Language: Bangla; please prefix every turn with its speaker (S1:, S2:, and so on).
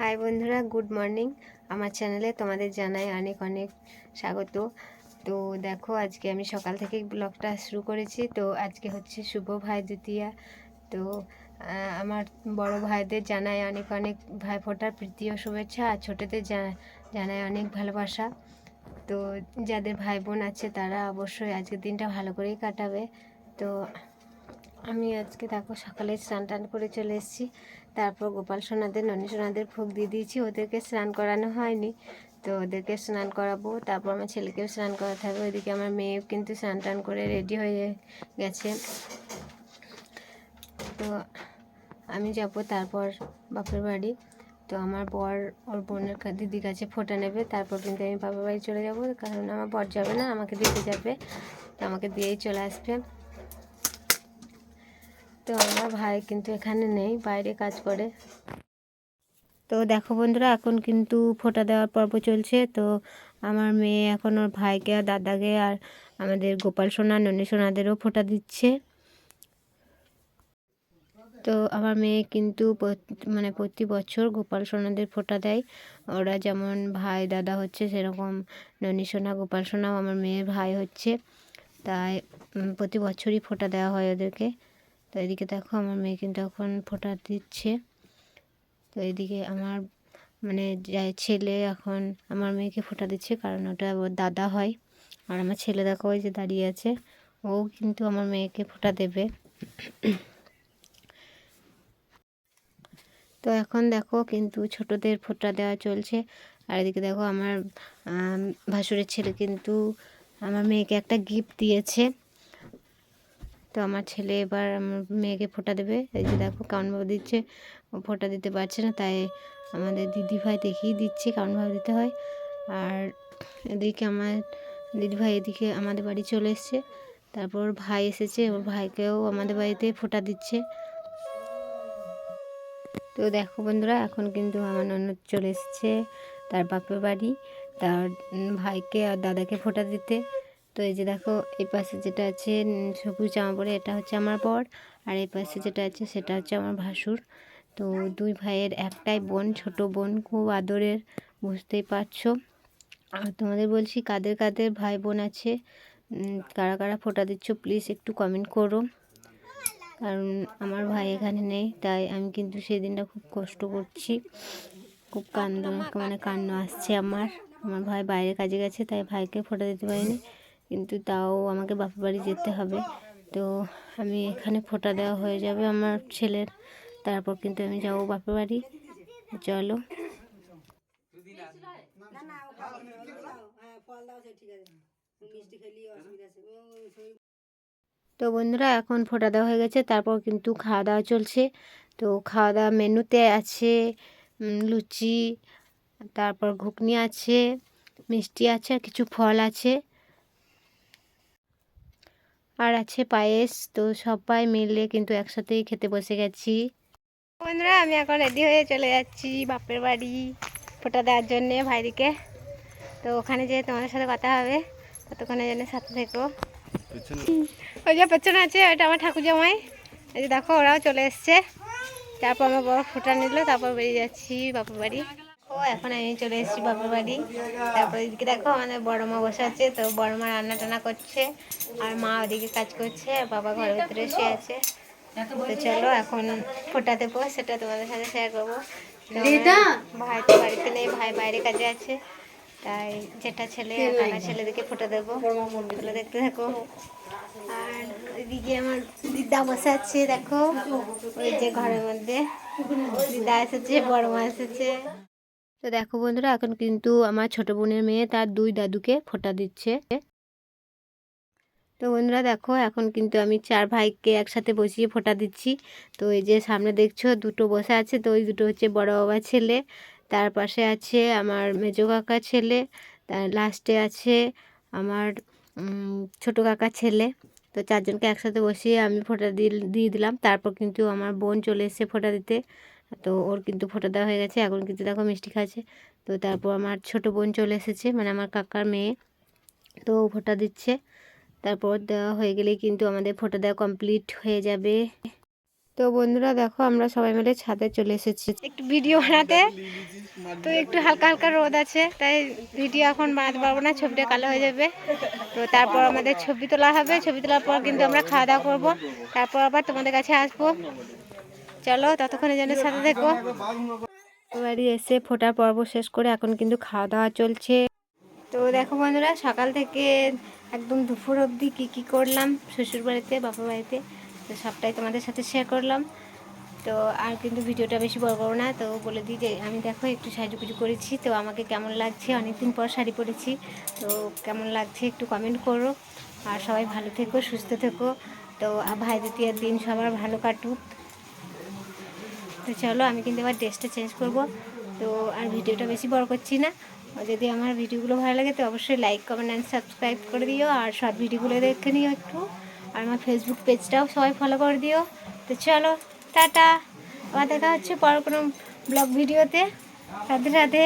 S1: হাই বন্ধুরা, গুড মর্নিং। আমার চ্যানেলে তোমাদের জানাই অনেক অনেক স্বাগত। তো দেখো, আজকে আমি সকাল থেকে ব্লগটা শুরু করেছি। তো আজকে হচ্ছে শুভ ভাই দ্বিতীয়া। তো আমার বড় ভাইদের জানাই অনেক অনেক ভাইফোঁটার প্রীতি ও শুভেচ্ছা, আর ছোটোদের জানাই অনেক ভালোবাসা। তো যাদের ভাই বোন আছে তারা অবশ্যই আজকের দিনটা ভালো করেই কাটাবে। তো আমি আজকে দেখো সকালে স্নান টান করে চলে এসেছি। তারপর গোপাল সোনাদের ননী সোনাদের ভোগ দিয়ে দিয়েছি। ওদেরকে স্নান করানো হয়নি, তো ওদেরকে স্নান করাবো। তারপর আমার ছেলেকেও স্নান করাতে হবে। ওইদিকে আমার মেয়েও কিন্তু স্নান টান করে রেডি হয়ে গেছে। তো আমি যাব তারপর বাপের বাড়ি। তো আমার বর ওর বোনের দিদির কাছে ফোঁটা নেবে, তারপর কিন্তু আমি বাপের বাড়ি চলে যাব। কারণ আমার বর যাবে না, আমাকে দিতে যাবে। তো আমাকে দিয়েই চলে আসবে। তো আমার ভাই কিন্তু এখানে নেই, বাইরে কাজ করে। তো দেখো বন্ধুরা, এখন কিন্তু ফোঁটা দেওয়ার পর্ব চলছে। তো আমার মেয়ে এখন ওর ভাইকে আর দাদাকে আর আমাদের গোপাল সোনা ননী সোনাদেরও ফোঁটা দিচ্ছে। তো আমার মেয়ে কিন্তু প্রতি বছর গোপাল সোনাদের ফোঁটা দেয়। ওরা যেমন ভাই দাদা হচ্ছে, সেরকম ননী সোনা গোপাল সোনাও আমার মেয়ের ভাই হচ্ছে। তাই প্রতি বছরই ফোঁটা দেওয়া হয় ওদেরকে। তো এদিকে দেখো আমার মেয়ে কিন্তু এখন ফোঁটা দিচ্ছে। তো এদিকে আমার ছেলে এখন আমার মেয়েকে ফোঁটা দিচ্ছে, কারণ ওটা ওর দাদা হয়। আর আমার ছেলে দেখো ওই যে দাঁড়িয়ে আছে, ও কিন্তু আমার মেয়েকে ফোঁটা দেবে। তো এখন দেখো কিন্তু ছোটদের ফোঁটা দেওয়া চলছে। আর এদিকে দেখো আমার ভাসুরের ছেলে কিন্তু আমার মেয়েকে একটা গিফট দিয়েছে। তো আমার ছেলে এবার আমার মেয়েকে ফোঁটা দেবে। এই যে দেখো কেমনভাবে দিচ্ছে, ও ফোঁটা দিতে পারছে না, তাই আমাদের দিদিভাই দেখিয়ে দিচ্ছে কেমনভাবে দিতে হয়। আর এদিকে আমার দিদিভাই এদিকে আমাদের বাড়ি চলে এসছে। তারপর ভাই এসেছে, ওর ভাইকেও আমাদের বাড়িতে ফোঁটা দিচ্ছে। তো দেখো বন্ধুরা, এখন কিন্তু আমার ননদ চলে এসেছে তার বাপের বাড়ি, তার ভাইকে আর দাদাকে ফোঁটা দিতে। তো এই যে দেখো, এই পাশে যেটা আছে সবুজ জামা পরে, এটা হচ্ছে আমার বর। আর এই পাশে যেটা আছে সেটা হচ্ছে আমার ভাসুর। তো দুই ভাইয়ের একটাই বোন, ছোট বোন, খুব আদরের, বুঝতেই পারছো। আর তোমাদের বলছি, কাদের কাদের ভাই বোন আছে, কারা কারা ফোঁটা দিচ্ছ, প্লিজ একটু কমেন্ট করো। কারণ আমার ভাই এখানে নেই, তাই আমি কিন্তু সেই দিনটা খুব কষ্ট করছি। খুব কান্না আসছে আমার ভাই বাইরে কাজে গেছে, তাই ভাইকে ফোঁটা দিতে পারিনি। কিন্তু তাও আমাকে বাপের বাড়ি যেতে হবে। তো আমি এখানে ফোঁটা দেওয়া হয়ে যাবে আমার ছেলের, তারপর কিন্তু আমি যাবো বাপের বাড়ি। চলো। তো বন্ধুরা, এখন ফোঁটা দেওয়া হয়ে গেছে, তারপর কিন্তু খাওয়া দাওয়া চলছে। তো খাওয়া দাওয়া মেনুতে আছে লুচি, তারপর ঘুগনি আছে, মিষ্টি আছে, আর কিছু ফল আছে, আর আছে পায়েস। তো সবাই মিলে কিন্তু একসাথেই খেতে বসে গেছি। বন্ধুরা, আমি এখন রেডি হয়ে চলে যাচ্ছি বাপের বাড়ি ফোঁটা দেওয়ার জন্যে ভাইদিকে। তো ওখানে যেয়ে তোমাদের সাথে কথা হবে, ততক্ষণে জন্য সাথে থেকো। ওই যে পেছনে আছে, ওইটা আমার ঠাকুর জামাই। এই যে দেখো, ওরাও চলে এসছে। তারপর আমার বড় ফোঁটা নিল, তারপর বেরিয়ে যাচ্ছি বাপের বাড়ি। ও এখন আমি চলে এসেছি বাপের বাড়ি। তারপর এদিকে দেখো আমাদের বড় মা বসে আছে। তো বড় মা রান্না টান্না করছে, আর মা ওদিকে কাজ করছে, আর বাবা ঘরের ভিতরে শুয়ে আছে। তো চলো এখন ফোঁটা দেবো, সেটা তোমাদের সাথে শেয়ার করবো। ভাই তো বাড়িতে নেই, ভাই বাইরে কাজে আছে, তাই যেটা ছেলে আর কাকা ছেলেদেরকে ফোঁটা দেবো, ওগুলো দেখতে থাকো। আর এদিকে আমার দিদা বসে আছে, দেখো ওই যে ঘরের মধ্যে দিদা এসেছে, বড় মা এসেছে। তো দেখো বন্ধুরা, এখন কিন্তু আমার ছোট বোনের মেয়ে তার দুই দাদুকে ফোঁটা দিচ্ছে। তো বন্ধুরা দেখো, এখন কিন্তু আমি চার ভাইকে একসাথে বসিয়ে ফোঁটা দিচ্ছি। তো এই যে সামনে দেখছো দুটো বসে আছে, তো ওই দুটো হচ্ছে বড় বাবার ছেলে, তার পাশে আছে আমার মেজো কাকার ছেলে, তার লাস্টে আছে আমার ছোট কাকার ছেলে। তো চারজনকে একসাথে বসিয়ে আমি ফোঁটা দিয়ে দিলাম। তারপর কিন্তু আমার বোন চলে এসেছে ফোঁটা দিতে। তো ওর কিন্তু ফোঁটা দেওয়া হয়ে গেছে, এখন কিন্তু দেখো মিষ্টি খাচ্ছে। তো তারপর আমার ছোট বোন চলে এসেছে, আমার কাকার মেয়ে, তো ফোঁটা দিচ্ছে। তারপর দেওয়া হয়ে গেলেই কিন্তু আমাদের ফোঁটা দেওয়া কমপ্লিট হয়ে যাবে। তো তো বন্ধুরা দেখো আমরা সবাই মিলে ছাদে চলে এসেছি একটু ভিডিও বানাতে। তো একটু হালকা হালকা রোদ আছে, তাই ভিডিও এখন বানাতে পারবো না, ছবিটা কালো হয়ে যাবে। তো তারপর আমাদের ছবি তোলা হবে, ছবি তোলার পর কিন্তু আমরা খাওয়া দাওয়া করবো, তারপর আবার তোমাদের কাছে আসবো। চলো ততক্ষণে যেন সাথে থেকো। বাড়ি এসে ফোটার পর্ব শেষ করে এখন কিন্তু খাওয়া দাওয়া চলছে। তো দেখো বন্ধুরা, সকাল থেকে একদম দুপুর অবধি কী করলাম শ্বশুর বাড়িতে বাবার বাড়িতে, তো সবটাই তোমাদের সাথে শেয়ার করলাম। তো আর কিন্তু ভিডিওটা বেশি বড় করবো না, তো বলে দিই যে আমি দেখো একটু সাজুগুজু করেছি। তো আমাকে কেমন লাগছে, অনেকদিন পর শাড়ি পরেছি, তো কেমন লাগছে একটু কমেন্ট করো। আর সবাই ভালো থেকো, সুস্থ থেকো। তো ভাই দ্বিতীয় দিন সবার ভালো কাটুক। তো চলো আমি কিন্তু এবার ড্রেসটা চেঞ্জ করব। তো আর ভিডিওটা বেশি বড় করছি না। যদি আমার ভিডিওগুলো ভালো লাগে তো অবশ্যই লাইক কমেন্ট অ্যান্ড সাবস্ক্রাইব করে দিও, আর শর্ট ভিডিওগুলো দেখে নিও একটু। আর আমার ফেসবুক পেজটাও সবাই ফলো করে দিও। তো চলো টাটা, আবার দেখা হচ্ছে পর কোনো ব্লগ ভিডিওতে। রাধে রাধে।